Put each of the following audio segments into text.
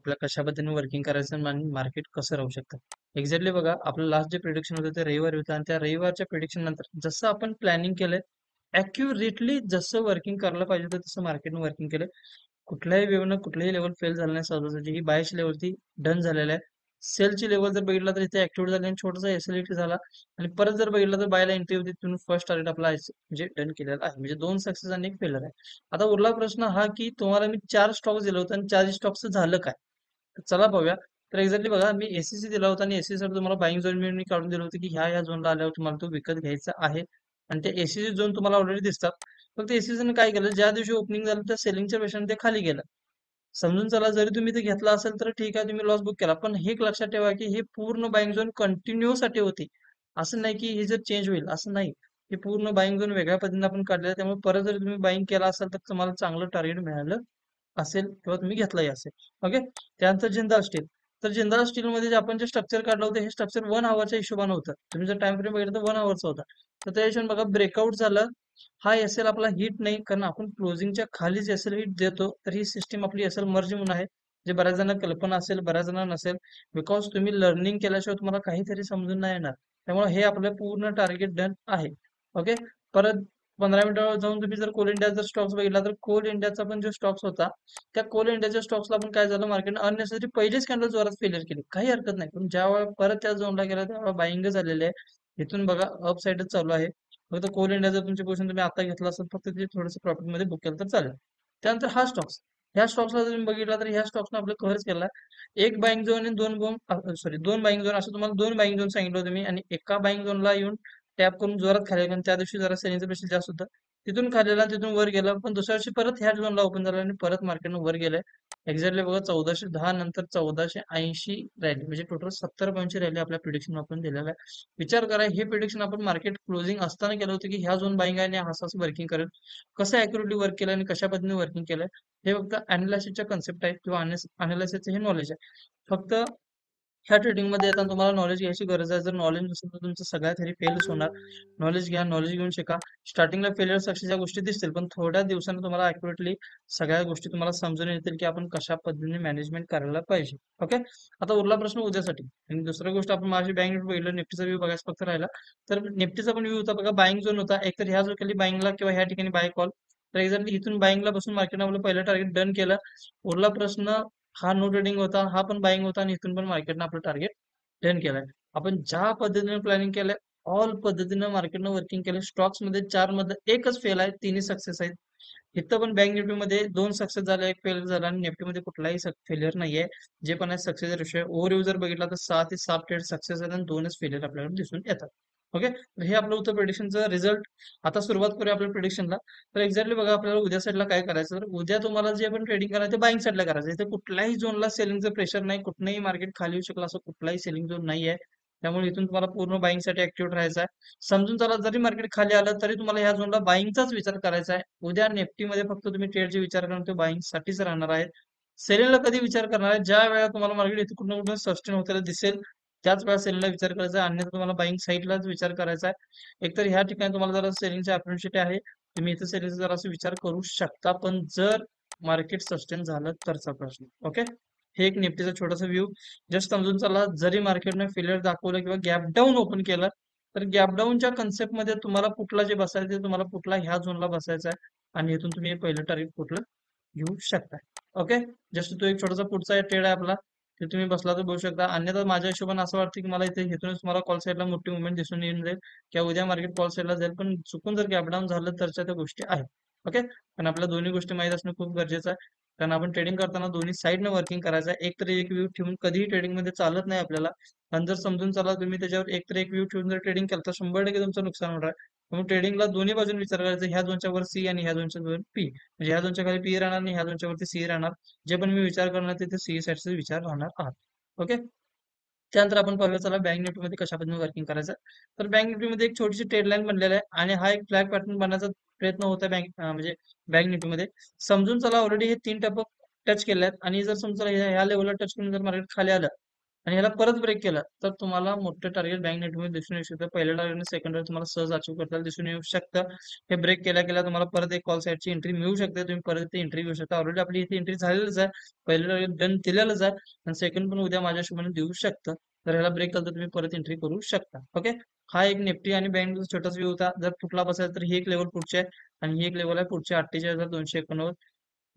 आपल्याला कशा पद्धतीने वर्किंग करायचं आणि मार्केट कसं राहू शकतं. एक्झॅक्टली बघा, आपलं लास्ट जे प्रिडिक्शन होतं ते रविवारी होतं आणि त्या रविवारच्या प्रिडिक्शन नंतर जसं आपण प्लॅनिंग केलंय, ॲक्युरेटली जसं वर्किंग करायला पाहिजे होतं तसं मार्केटनं वर्किंग केलं. कुठल्याही वेव्हनं कुठल्याही लेवल फेल झालं नाही सहजासहजी. ही बायची लेवल ती डन झालेलं आहे. सेलची लेवल जर बघितला तर इथे ऍक्टिव्ह झाली आणि छोटासा एसएलईटी झाला आणि परत जर बघितलं तर बायला एंट्री होती, तिथून फर्स्ट टार्गेट आपला म्हणजे डन केलेला आहे. म्हणजे 2 सक्सेस आणि 1 फेलर आहे. आता उरला प्रश्न हा की तुम्हाला मी 4 स्टॉक्स दिले होते आणि 4 स्टॉक्सचं झालं काय? तर चला पाहूया. तर एक्झॅक्टली बघा, मी एससीसी दिला होता आणि एससीसी तुम्हाला बाईंग झोन मी काढून दिलं होतं की ह्या झोनला आल्यावर तुम्हाला तो विकत घ्यायचा आहे. आणि ते एससीसी झोन तुम्हाला ऑलरेडी दिसतात. फक्त एससीसीने काय केलं, ज्या दिवशी ओपनिंग झालं त्या सेलिंगच्या पेशाने ते खाली गेलं. समजून चला, जरी तुम्ही ते घेतला असेल तर ठीक आहे, तुम्ही लॉस बुक केला. पण हे एक लक्षात ठेवा की हे पूर्ण बाईंग झोन कंटिन्यू साठी होती. असं नाही की हे जर चेंज होईल, असं नाही. हे पूर्ण बाईंग झोन वेगळ्या पद्धतीने आपण काढलेलं आहे. त्यामुळे परत जर तुम्ही बाईंग केला असेल तर तुम्हाला चांगलं टार्गेट मिळालं असेल किंवा तुम्ही घेतलाही असेल. ओके. त्यानंतर जिंदाल स्टील. तर जिंदाल स्टीलमध्ये जे आपण जे स्ट्रक्चर काढलं होतं हे स्ट्रक्चर 1 आवरच्या हिशोबाने होतं. तुम्ही जर टाइम फ्रेम बघितलं तर 1 आवरचा होता. तर त्या हिशोबाने बघा, ब्रेकआउट झालं. हा एसएल आपला हिट नाही, कारण आपण क्लोजिंगच्या खालीच एसएल हिट देतो. तर ही सिस्टीम आपली एसएल मर्ज म्हणून आहे, जे बऱ्याच जणांना कल्पना असेल, बऱ्याच जणांना नसेल. बिकॉज तुम्ही लर्निंग केल्याशिवाय तुम्हाला काहीतरी समजून नाही येणार. त्यामुळे हे आपलं पूर्ण टार्गेट डन आहे. ओके. परत 15 मिनिटावर जाऊन तुम्ही जर कोल इंडिया जर स्टॉक्स बघितला तर कोल इंडियाचा पण जो स्टॉक्स होता, त्या कोल इंडियाच्या स्टॉक्सला पण काय झालं, मार्केट अननेसेसरी पहिलेच कॅन्डल जोरात फेलियर केली, काही हरकत नाही. पण ज्या वेळा परत त्या झोनला गेला त्यावेळेला बाईंग झालेले आहे. इथून बघा अप साईडच चालू आहे. फक्त कोल इंडिया जर तुमची पोझिशन तुम्ही आता घेतला असेल, फक्त ते थोडंसं प्रॉफिट मध्ये बुक केलं तर चालेल. त्यानंतर हा स्टॉक्स, ह्या स्टॉक्सला जर तुम्ही बघितला तर ह्या स्टॉक्सने आपलं कव्हर केला. एक बाईंग झोन आणि दोन बाईंग झोन, असं तुम्हाला 2 बाईंग झोन सांगितलं होतं मी. आणि एका बाईंग झोनला येऊन टॅप करून जोरात खाली, कारण त्या दिवशी जरा सेलिंगचं प्रेशर जास्त होतं. तिथून खाल्लेला, तिथून वर गेला. पण दुसऱ्या दिवशी परत ह्या झोनला ओपन झाला आणि परत मार्केटनं वर गेलंय. एक्झॅक्टली बघा, 1410 नंतर 1480 रॅली, म्हणजे टोटल 70 पॉईंटची रॅली आपल्या प्रिडिक्शन आपण दिलेला आहे. विचार करा, हे प्रिडिक्शन आपण मार्केट क्लोजिंग असताना केलं होतं की ह्या झोन बाईंग आहे आणि असं वर्किंग करेल. कसं अॅक्युरेटली वर्क केलं आणि कशा पद्धतीने वर्किंग केलंय, हे फक्त अनालिसिसच्या कन्सेप्ट आहेत किंवा अनालिसिसचं हे नॉलेज आहे. फक्त ह्या ट्रेडिंगमध्ये येताना तुम्हाला नॉलेज घ्यायची गरज आहे. जर नॉलेज नसेल तर तुमचं सगळ्यात तरी फेलच होणार. नॉलेज घ्या, नॉलेज घेऊन शिका. स्टार्टिंगला फेलियर सक्सेसच्या गोष्टी दिसतील, पण थोड्या दिवसांनी तुम्हाला अॅक्युरेटली सगळ्या गोष्टी तुम्हाला समजून येतील की आपण कशा पद्धतीने मॅनेजमेंट करायला पाहिजे. ओके. आता उरला प्रश्न उद्यासाठी. आणि दुसरी गोष्ट, आपण माझी बँक निफ्टी बघितलं, निफ्टीचा व्ह्यू बघायचा फक्त राहिला. तर निफ्टीचा पण व्ह्यू होता बघा, बाईंग झोन होता. एक तर ह्या जो खाली बाईंगला किंवा ह्या ठिकाणी बाय कॉल. तर एक्झॅक्टली इथून बाईंगला बसून मार्केट आपलं पहिलं टार्गेट डन केलं. उरला प्रश्न, हा नो ट्रेडिंग होता, हा पण बाईंग होता आणि इथून पण मार्केटनं आपलं टार्गेट डन केलाय. आपण ज्या पद्धतीने प्लॅनिंग केलंय, ऑल पद्धतीनं मार्केटनं वर्किंग केलं. स्टॉक्स मध्ये 4 मध्ये एकच फेल आहे, 3 सक्सेस आहेत. इथं पण बँक निफ्टी मध्ये 2 सक्सेस झाले, 1 फेल झाला आणि निफ्टी मध्ये कुठलाही फेलियर नाहीये. जे पण आहे सक्सेस रेशो आहे. ओव्हरव्ह्यू जर बघितला तर 6 ते 7 ट्रेड सक्सेस आहेत आणि 2च फेलियर आपल्याला दिसून येतात. ओके. तर हे आपलं होतं प्रिडिक्शनचं रिझल्ट. आता सुरुवात करूया आपल्या प्रिडिक्शनला. तर एक्झॅक्टली बघा, आपल्याला उद्या साईडला काय करायचं, तर उद्या तुम्हाला जे आपण ट्रेडिंग करायचं ते बाईंग साईडला करायचं. इथे कुठल्याही झोनला सेलिंगचं प्रेशर नाही, कुठलंही मार्केट खाली येऊ शकलं असं कुठलाही सेलिंग झोन नाही आहे. त्यामुळे इथून तुम्हाला पूर्ण बाईंग साठी ऍक्टिव्ह राहायचं आहे. समजून चला, जरी मार्केट खाली आलं तरी तुम्हाला ह्या झोनला बाईंगचाच विचार करायचा आहे. उद्या निफ्टीमध्ये फक्त तुम्ही ट्रेडचे विचार करून ते बाईंग साठीच राहणार आहेत. सेलिंगला कधी विचार करणार आहे, ज्या वेळा तुम्हाला मार्केट इथे कुठं कुठं सस्टेन होताना दिसेल त्याच वेळा सेलिंगला विचार करायचा आहे. अन्यथा तुम्हाला बाईंग साईडलाच विचार करायचा आहे. एकतर ह्या ठिकाणी तुम्हाला जरा सेलिंगची ऑपॉर्च्युनिटी आहे, तुम्ही इथे सेलिंगचा जरा असं विचार करू शकता. पण जर मार्केट सस्टेन झालं तरचा प्रश्न. ओके. हे एक निफ्टीचा छोटासा व्ह्यू. जस्ट समजून चला, जरी मार्केटने फेलियर दाखवलं किंवा गॅप डाऊन ओपन केलं, तर गॅप डाऊनच्या कन्सेप्टमध्ये तुम्हाला कुठला जे बसायचं आहे, तुम्हाला कुठला ह्या झोनला बसायचा आहे आणि इथून तुम्ही हे पहिलं टार्गेट कुठलं घेऊ शकता. ओके. जस्ट तो एक छोटासा पुढचा ट्रेड आहे आपला, ते तुम्ही बसला तर बघू शकता. अन्यथा माझ्या हिशोबाने असं वाटतं की मला इथे इथूनच तुम्हाला कॉल साईडला मोठी मुवमेंट दिसून येऊन जाईल किंवा उद्या मार्केट कॉल साईडला जाईल. पण चुकून जर गॅप डाऊन झालं तरच्या त्या गोष्टी आहेत. ओके. पण आपल्या दोन्ही गोष्टी माहीत असणं खूप गरजेचं आहे. कारण आपण ट्रेडिंग करताना दोन्ही साईडनं वर्किंग करायचं आहे. एक तर एक व्ह्यू ठेवून कधीही ट्रेडिंग मध्ये चालत नाही आपल्याला. आणि जर समजून चला, तुम्ही त्याच्यावर एक तर एक व्ह्यू ठेवून जर ट्रेडिंग केलं तर 100% तुमचं नुकसान होणार आहे. मग ट्रेडिंगला दोन्ही बाजून विचार करायचा, ह्या दोनच्या वर सी आणि ह्या दोनच्या वर पी. म्हणजे ह्या दोनच्या खाली पी राहणार आणि ह्या दोनच्या वरती सी राहणार. जे पण मी विचार करणार तिथे सी साईडचा विचार राहणार आहात. ओके. त्यानंतर आपण पाहूया, चला बँक निफ्टीमध्ये कशा पद्धतीने वर्किंग करायचं. तर बँक निफ्टीमध्ये एक छोटीशी ट्रेड लाईन बनलेला आहे आणि हा एक फ्लॅग पॅटर्न बनण्याचा प्रयत्न होत आहे म्हणजे बँक निफ्टीमध्ये. समजून चला, ऑलरेडी हे 3 टप्पे टच केले आहेत आणि जर समजा ह्या लेवलला टच करून जर मार्केट खाली आलं आणि ह्याला परत ब्रेक केला तर तुम्हाला मोठं टार्गेट बँक निफ्टीमध्ये दिसून येऊ शकतं. पहिल्या टार्गेट आणि सेकंड टार्गेट तुम्हाला सहज अचीव्ह करताना दिसून येऊ शकतं. हे ब्रेक केल्या केल्या तुम्हाला परत एक कॉल साईडची एंट्री मिळू शकते. तुम्ही परत ती एंट्री घेऊ शकता. ऑलरेडी आपली इथे एंट्री झालेलीच आहे. पहिलं टार्गेट डन दिलेलंच आहे आणि सेकंड पण उद्या माझ्या हिशोबाने देऊ शकतं. तर ह्याला ब्रेक केलं तर तुम्ही परत एंट्री करू शकता. ओके, हा एक निफ्टी आणि बँक छोटासा व्ह्यू होता. जर तुटला बसायला तर ही एक लेवल पुढची आहे आणि ही एक लेवल आहे पुढची 48,289.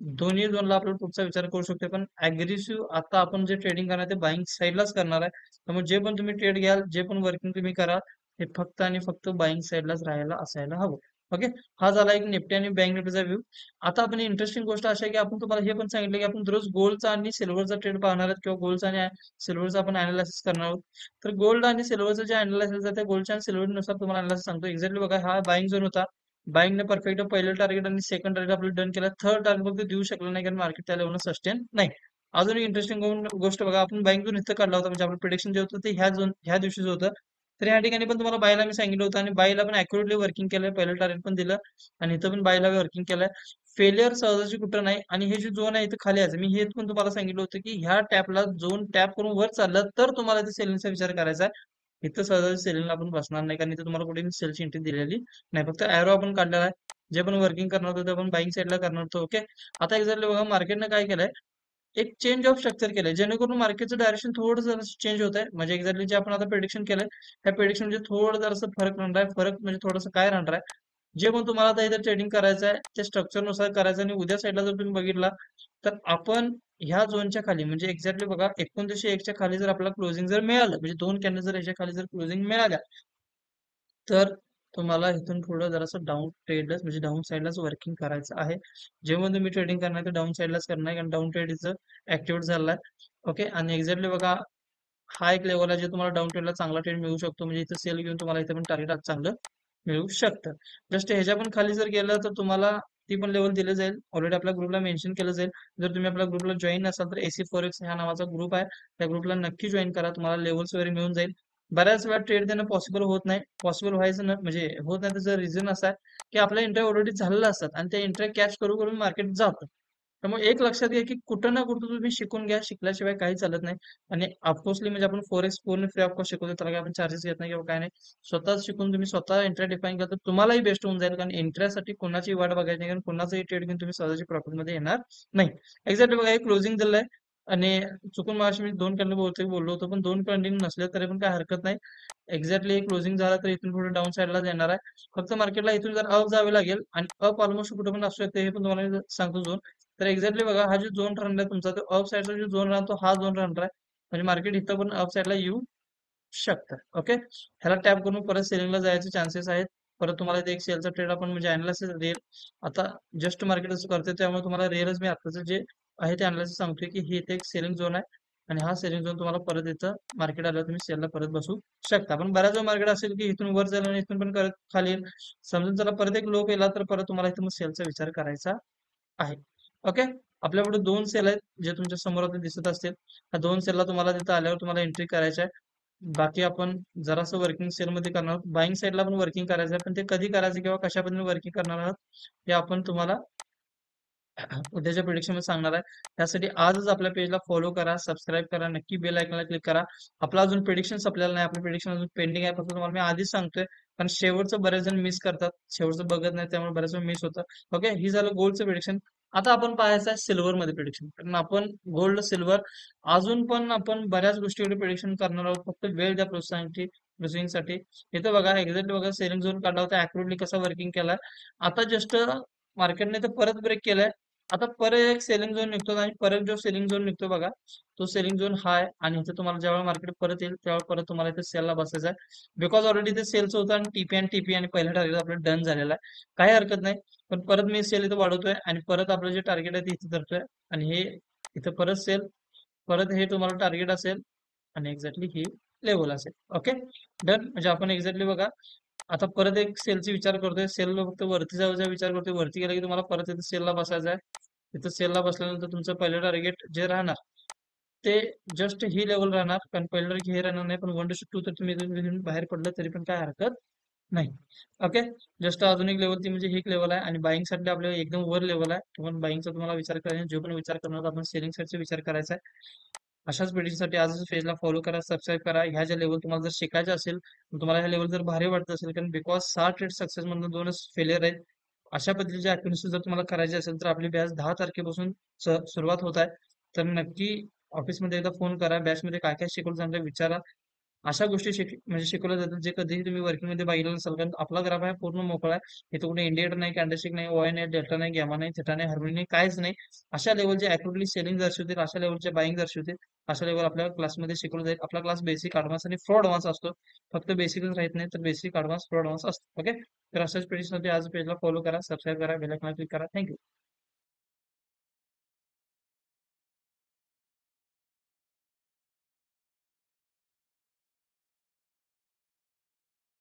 दोन्ही झोनला आपण पुढचा विचार करू शकतो. पण अग्रेसिव्ह आता आपण जे ट्रेडिंग करणार ते बाईंग साईडलाच करणार आहे. त्यामुळे जे पण तुम्ही ट्रेड घ्याल, जे पण वर्किंग तुम्ही कराल, हे फक्त आणि फक्त बाईंग साईडलाच राहायला असायला हवं. ओके, हा झाला एक निफ्टी आणि बँक निफ्टीचा व्ह्यू. आता आपण इंटरेस्टिंग गोष्ट अशी आहे की आपण तुम्हाला हे पण सांगितलं की आपण दररोज गोल्डचा आणि सिल्वरचा ट्रेड पाहणार आहोत किंवा गोल्डचा आणि सिल्वरचा आपण अनालिसिस करणार आहोत. तर गोल्ड आणि सिल्वरचं जे अनालिसिस आहे त्या गोल्डच्या आणि सिल्वरनुसार तुम्हाला अनालिसिस सांगतो. एक्झॅक्टली बघा, हा बाईंग झोन होता. बाईंगने परफेक्ट पहिलं टार्गेट आणि सेकंड टार्गेट आपलं डन केलं. थर्ड टार्गेट फक्त देऊ शकलं नाही कारण मार्केट त्या लेवलला सस्टेन नाही. अजून एक इंटरेस्टिंग गोष्ट बघा, आपण बाईंग झोन इथं काढला होता म्हणजे आपलं प्रिडिक्शन जे होतं ते ह्या दिवशीच होतं. तर या ठिकाणी पण तुम्हाला बायला मी सांगितलं होतं आणि बायला पण अॅक्युरेटली वर्किंग केलंय. पहिलं टार्गेट पण दिलं आणि इथं पण बायला वर्किंग केलंय. फेलियर सहजाची कुठं नाही आणि हे जे झोन आहे इथं खाली यायचं. मी हे पण तुम्हाला सांगितलं होतं की ह्या टॅपला झोन टॅप करून वर चाललं तर तुम्हाला ते सेलिंगचा विचार करायचा आहे. इथं सहजासहजी सेलिंगला आपण बसणार नाही कारण इथं तुम्हाला कुठे सेलची एंट्री दिलेली नाही. फक्त एरो आपण काढलेला आहे. जे पण वर्किंग करणार होतं ते आपण बाईंग साईडला करणार होतो. ओके, आता एक्झॅक्टली बघा मार्केटनं काय केलंय, एक चेंज ऑफ स्ट्रक्चर केलंय जेणेकरून मार्केटचं डायरेक्शन थोडं जर चेंज होत आहे. म्हणजे एक्झॅक्टली जे आपण आता प्रेडिक्शन केलंय त्या प्रेडिक्शन म्हणजे थोडं जरासं फरक राहणार आहे. फरक म्हणजे थोडंसं काय राहणार आहे, जे पण तुम्हाला आता इथे ट्रेडिंग करायचं आहे त्या स्ट्रक्चरनुसार करायचं आणि उद्या साईडला जर तुम्ही बघितला तर आपण ह्या झोनच्या खाली म्हणजे एक्झॅक्टली बघा 2901 च्या खाली जर आपल्याला क्लोजिंग जर मिळालं म्हणजे दोन कॅन्डल जर याच्या खाली जर क्लोजिंग मिळाल्या तर तुम्हाला इथून पुढं जरासं डाऊन ट्रेडच म्हणजे डाऊन साईडलाच वर्किंग करायचं आहे. जेव्हा तुम्ही ट्रेडिंग करणार तर डाऊन साईडलाच करणार कारण डाऊन ट्रेड इथं ऍक्टिव्ह झालाय. ओके, आणि एक्झॅक्टली बघा हा एक लेवल आहे जे तुम्हाला डाऊन ट्रेडला चांगला ट्रेड मिळू शकतो. म्हणजे इथं सेल घेऊन तुम्हाला इथे पण टार्गेट चांगलं मिळू शकतं. जस्ट ह्याच्या पण खाली जर गेलं तर तुम्हाला ती पण लेवल दिलं जाईल. ऑलरेडी आपल्या ग्रुपला मेन्शन केलं जाईल. जर तुम्ही आपल्या ग्रुपला जॉईन नसाल तर एसी फॉरेक्स ह्या नावाचा ग्रुप आहे. त्या ग्रुपला नक्की जॉईन करा. तुम्हाला लेवल्स वगैरे मिळून जाईल. बऱ्याच वेळा ट्रेड देणं पॉसिबल होत नाही. पॉसिबल व्हायचं म्हणजे होत नाही त्याचं रिझन असं आहे की आपल्या एंट्री ऑलरेडी झालेल्या असतात आणि त्या एंट्री कॅच करू करून मार्केट जातं. त्यामुळे एक लक्षात घ्या की कुठं ना कुठं तुम्ही शिकून घ्या. शिकल्याशिवाय काही चालत नाही. आणि ऑफकोर्सली म्हणजे आपण फॉरेक्स पूर्ण फ्री ऑफ कॉस्ट शिकवतो. त्याला काही आपण चार्जेस घेत नाही किंवा काय नाही. स्वतःच शिकून तुम्ही स्वतः एंट्री डिफाईन केलं तर तुम्हालाही बेस्ट होऊन जाईल कारण एंट्रीसाठी कोणाची वाट बघायची नाही कारण कोणाचाही ट्रेड घेऊन तुम्ही स्वतःची प्रॉफिटमध्ये येणार नाही. एक्झॅक्टली बघा हे क्लोजिंग दिलंय आणि चुकून मागाशी मी दोन कॅन्डल बोललो होतो पण दोन कंटिन्यू नसले तरी पण काय हरकत नाही. एक्झॅक्टली क्लोजिंग झाला तर इथून पुढे डाऊन साईडलाच येणार आहे. फक्त मार्केटला इथून जर अप जावे लागेल आणि अप ऑलमोस्ट कुठे पण असू शकते हे पण तुम्हाला मी सांगतो झोन. तर एक्झॅक्टली बघा हा जो झोन राहणार आहे तुमचा तो अप साईडचा जो झोन राहतो हा झोन राहणार आहे. म्हणजे मार्केट इथं पण अप साईडला येऊ शकतं. ओके, ह्याला टॅप करून परत सेलिंगला जायचे चान्सेस आहेत. परत तुम्हाला इथे एक सेलचा ट्रेड आपण म्हणजे अनालिसिस रिअल आता जस्ट मार्केट असं करते त्यामुळे तुम्हाला रिअलच मी आताचं जे आहे ते अनालिसिस सांगतोय की हे इथे एक सेलिंग झोन आहे आणि हा सेलिंग झोन तुम्हाला परत इथं मार्केट आल्यावर तुम्ही सेलला परत बसू शकता. पण बऱ्याच वेळा मार्केट असेल की इथून वर जाईल आणि इथून पण परत खाली येईल. समजून चला परत एक लो केला तर परत तुम्हाला इथं मग सेलचा विचार करायचा आहे. ओके, आपल्या पुढे दोन सेल आहेत जे तुमच्या समोर आता दिसत असतील. त्या दोन सेलला तुम्हाला तिथं आल्यावर तुम्हाला एंट्री करायची आहे. बाकी आपण जरासं वर्किंग सेल मध्ये करणार आहोत. बाईंग साईडला पण वर्किंग करायचं आहे पण ते कधी करायचं किंवा कशा पद्धतीने वर्किंग करणार आहोत हे आपण तुम्हाला उद्याच्या प्रिडिक्शन मध्ये सांगणार आहे. त्यासाठी आजच आपल्या पेजला फॉलो करा, सबस्क्राईब करा, नक्की बेल आयकॉनला क्लिक करा. आपला अजून प्रिडिक्शन संपलेलं नाही. आपलं प्रिडिक्शन अजून पेंडिंग आहे. फक्त तुम्हाला मी आधीच सांगतोय कारण शेवटचं बरेच जण मिस करतात. शेवटचं बघत नाही त्यामुळे बऱ्याच वेळ मिस होतं. ओके, ही झालं गोल्डचं प्रिडिक्शन. आता आपण पाहायचं आहे सिल्वर मध्ये प्रिडिक्शन कारण आपण गोल्ड सिल्वर अजून पण आपण बऱ्याच गोष्टीकडे प्रिडिक्शन करणार आहोत. फक्त वेळ द्या प्रोसेसिंगसाठी. इथं बघा एक्झॅक्ट बघा सेलिंग झोन काढला होता अॅक्युरेटली कसा वर्किंग केलाय. आता जस्ट मार्केटने तर परत ब्रेक केलाय. आता परत एक सेलिंग झोन निघतो आणि परत जो सेलिंग झोन निघतो बघा तो सेलिंग झोन हा आहे आणि इथे तुम्हाला ज्यावेळेला मार्केट परत येईल त्यावेळेला परत तुम्हाला इथे सेलला बसायचं आहे. बिकॉज ऑलरेडी ते सेलचं होतं आणि टीपी आणि पहिला टार्गेट आपलं डन झालेला आहे. काही हरकत नाही. पण परत मी सेल इथं वाढवतोय आणि परत आपलं जे टार्गेट आहे ते इथे धरतोय आणि हे इथं परत सेल परत हे तुम्हाला टार्गेट असेल आणि एक्झॅक्टली ही लेवल असेल. Okay, done. म्हणजे आपण एक्झॅक्टली बघा आता परत एक सेलचा विचार करतोय. सेल फक्त वरती जायचा विचार करतोय. वरती गेला की तुम्हाला परत इथे सेलला बसायचं आहे. तिथं सेलला बसल्यानंतर तुमचं पहिलं टार्गेट जे राहणार ते जस्ट ही लेवल राहणार कारण पहिलं टार्गेट हे राहणार नाही पण 1:2 तर तुम्ही इथून बाहेर पडलं तरी पण काय हरकत नाही. ओके, जस्ट अजून एक लेवल ती म्हणजे ही एक लेवल आहे आणि बाईंग साठी आपल्याला एकदम वर लेवल आहे. पण बाईंगचा तुम्हाला विचार करायचा जो पण विचार करणार आपण सेलिंग साईडचा विचार करायचा आहे. अशाच व्हिडिओसाठी आजच पेजला फॉलो करा, सबस्क्राईब करा. ह्या ज्या लेवल तुम्हाला जर शिकायच्या असेल, तुम्हाला ह्या लेवल जर भारी वाटत असेल, कारण बिकॉज 6 ट्रेड सक्सेस मधून 2च फेलियर आहेत. अशा पद्धतीच्या ऍक्टिव्हिटीज जर तुम्हाला करायची असेल, तर आपली बॅच 10 तारखेपासून सुरुवात होत आहे. तर नक्की ऑफिसमध्ये एकदा फोन करा. बॅचमध्ये काय काय शिकवलं चांगलं विचारा. अशा गोष्टी म्हणजे शिकवल्या जातात जे कधीही तुम्ही वर्किंगमध्ये बघितलं नसाल. कारण आपला ग्राफ आहे पूर्ण मोकळा आहे. इथं कुठे इंडिकेटर नाही, कॅन्डलस्टिक नाही, ओआय नाही, डेल्टा नाही, गॅमा नाही, थिटा नाही, हार्मोनी नाही, काहीच नाही. अशा लेवलचे ऍक्युरेटली सेलिंग दर्शवतील, अशा लेवलचे बाईंग दर्शवतील. अशा लेवल आपल्या क्लासमध्ये शिकवलं जाईल. आपला क्लास बेसिक, ऍडव्हान्स आणि फ्रॉड ऍडव्हान्स असतो. फक्त बेसिकच राहत नाही, तर बेसिक, ऍडव्हान्स, फ्रॉड ऍडव्हान्स असतो. ओके, तर अशाच पेजसाठी आज पेजला फॉलो करा, सबस्क्राईब करा, बेल आयकॉन क्लिक करा. थँक्यू.